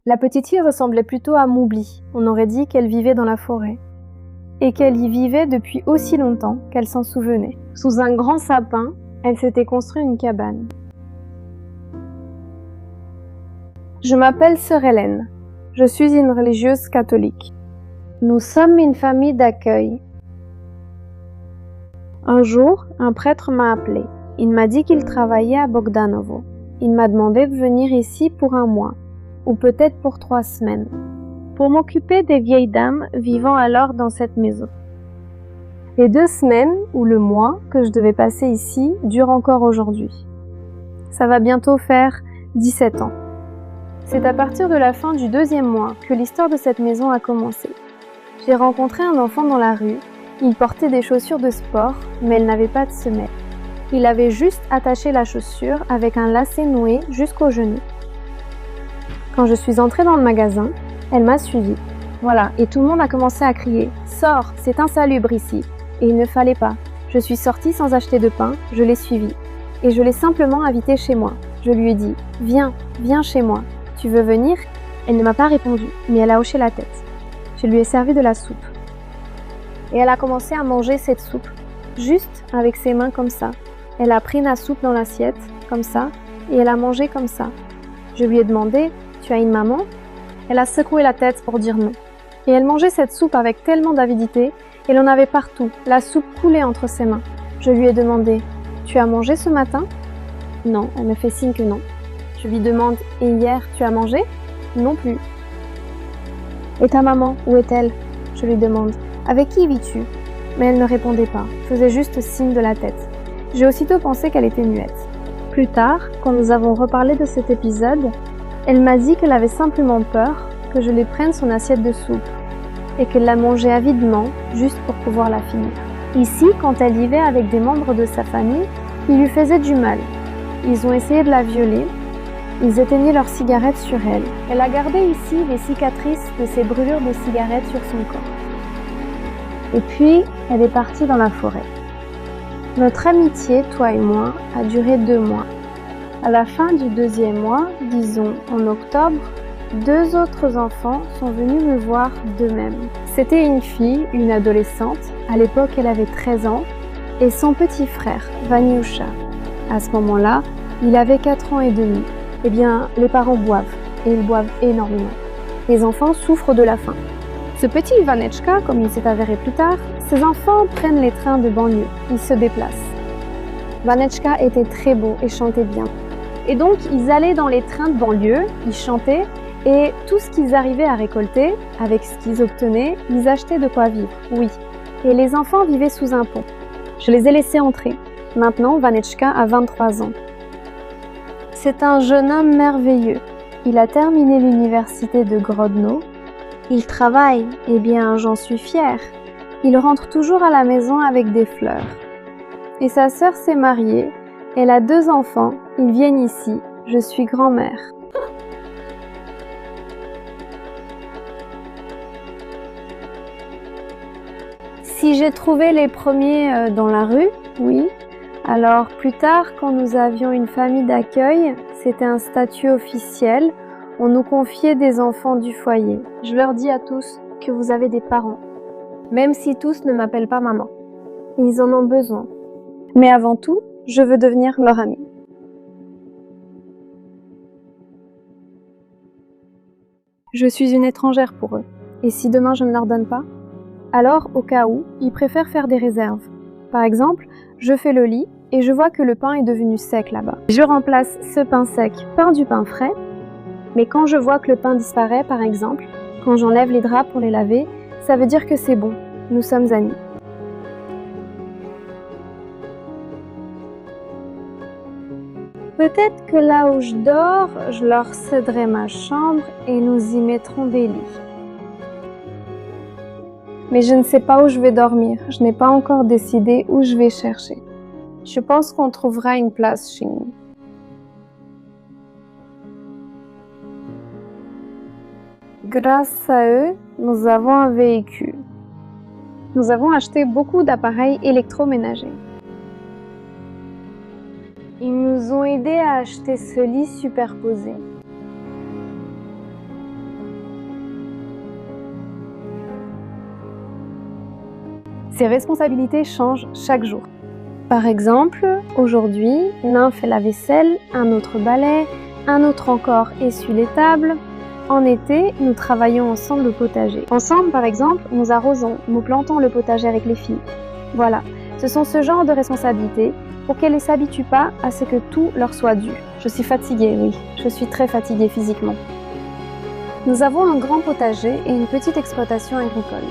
La petite fille ressemblait plutôt à Moubli. On aurait dit qu'elle vivait dans la forêt. Et qu'elle y vivait depuis aussi longtemps qu'elle s'en souvenait. Sous un grand sapin, elle s'était construit une cabane. Je m'appelle Sœur Hélène. Je suis une religieuse catholique. Nous sommes une famille d'accueil. Un jour, un prêtre m'a appelé. Il m'a dit qu'il travaillait à Bogdanovo. Il m'a demandé de venir ici pour un mois, ou peut-être pour 3 semaines, pour m'occuper des vieilles dames vivant alors dans cette maison. Les 2 semaines ou le mois que je devais passer ici durent encore aujourd'hui. Ça va bientôt faire 17 ans. C'est à partir de la fin du 2e mois que l'histoire de cette maison a commencé. J'ai rencontré un enfant dans la rue. Il portait des chaussures de sport, mais elle n'avait pas de semelle. Il avait juste attaché la chaussure avec un lacet noué jusqu'au genou. Quand je suis entrée dans le magasin, elle m'a suivie. Voilà, et tout le monde a commencé à crier « Sors, c'est insalubre ici !» Et il ne fallait pas. Je suis sortie sans acheter de pain, je l'ai suivie. Et je l'ai simplement invitée chez moi. Je lui ai dit « Viens, viens chez moi. Tu veux venir ?» Elle ne m'a pas répondu, mais elle a hoché la tête. Je lui ai servi de la soupe. Et elle a commencé à manger cette soupe, juste avec ses mains comme ça. Elle a pris la soupe dans l'assiette, comme ça, et elle a mangé comme ça. Je lui ai demandé « Tu as une maman ?» Elle a secoué la tête pour dire non. Et elle mangeait cette soupe avec tellement d'avidité, elle en avait partout, la soupe coulait entre ses mains. Je lui ai demandé « Tu as mangé ce matin ?» Non, elle me fait signe que non. Je lui demande « Et hier, tu as mangé ?» Non plus. « Et ta maman, où est-elle ?» Je lui demande « Avec qui vis-tu ?» Mais elle ne répondait pas, faisait juste signe de la tête. J'ai aussitôt pensé qu'elle était muette. Plus tard, quand nous avons reparlé de cet épisode, elle m'a dit qu'elle avait simplement peur que je lui prenne son assiette de soupe et qu'elle la mangeait avidement juste pour pouvoir la finir. Ici, quand elle vivait avec des membres de sa famille, ils lui faisaient du mal. Ils ont essayé de la violer. Ils éteignaient leurs cigarettes sur elle. Elle a gardé ici les cicatrices de ses brûlures de cigarettes sur son corps. Et puis, elle est partie dans la forêt. Notre amitié, toi et moi, a duré 2 mois. À la fin du 2e mois, disons en octobre, 2 autres enfants sont venus me voir d'eux-mêmes. C'était une fille, une adolescente. À l'époque, elle avait 13 ans. Et son petit frère, Vaniusha. À ce moment-là, il avait 4 ans et demi. Eh bien, les parents boivent, et ils boivent énormément. Les enfants souffrent de la faim. Ce petit Ivanechka, comme il s'est avéré plus tard, ses enfants prennent les trains de banlieue, ils se déplacent. Vanechka était très beau et chantait bien. Et donc, ils allaient dans les trains de banlieue, ils chantaient, et tout ce qu'ils arrivaient à récolter, avec ce qu'ils obtenaient, ils achetaient de quoi vivre, oui. Et les enfants vivaient sous un pont. Je les ai laissés entrer. Maintenant, Vanechka a 23 ans. C'est un jeune homme merveilleux. Il a terminé l'université de Grodno. Il travaille, eh bien, j'en suis fière. Il rentre toujours à la maison avec des fleurs. Et sa sœur s'est mariée. Elle a 2 enfants. Ils viennent ici. Je suis grand-mère. Si j'ai trouvé les premiers dans la rue, oui. Alors plus tard, quand nous avions une famille d'accueil, c'était un statut officiel. On nous confiait des enfants du foyer. Je leur dis à tous que vous avez des parents, même si tous ne m'appellent pas maman. Ils en ont besoin. Mais avant tout, je veux devenir leur amie. Je suis une étrangère pour eux. Et si demain je ne leur donne pas? Alors, au cas où, ils préfèrent faire des réserves. Par exemple, je fais le lit et je vois que le pain est devenu sec là-bas. Je remplace ce pain sec par du pain frais. Mais quand je vois que le pain disparaît, par exemple, quand j'enlève les draps pour les laver, ça veut dire que c'est bon, nous sommes amis. Peut-être que là où je dors, je leur céderai ma chambre et nous y mettrons des lits. Mais je ne sais pas où je vais dormir, je n'ai pas encore décidé où je vais chercher. Je pense qu'on trouvera une place chez nous. Grâce à eux, nous avons un véhicule. Nous avons acheté beaucoup d'appareils électroménagers. Ils nous ont aidés à acheter ce lit superposé. Ces responsabilités changent chaque jour. Par exemple, aujourd'hui, l'un fait la vaisselle, un autre balaie, un autre encore essuie les tables. En été, nous travaillons ensemble au potager. Ensemble, par exemple, nous arrosons, nous plantons le potager avec les filles. Voilà, ce sont ce genre de responsabilités pour qu'elles ne s'habituent pas à ce que tout leur soit dû. Je suis fatiguée, oui, je suis très fatiguée physiquement. Nous avons un grand potager et une petite exploitation agricole.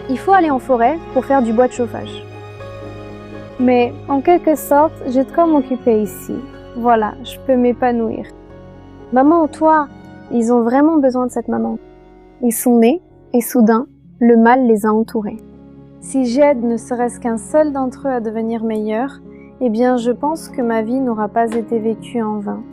Il faut aller en forêt pour faire du bois de chauffage. Mais en quelque sorte, j'ai de quoi m'occuper ici. Voilà, je peux m'épanouir. Maman, toi, ils ont vraiment besoin de cette maman. Ils sont nés et soudain, le mal les a entourés. Si j'aide ne serait-ce qu'un seul d'entre eux à devenir meilleur, eh bien je pense que ma vie n'aura pas été vécue en vain.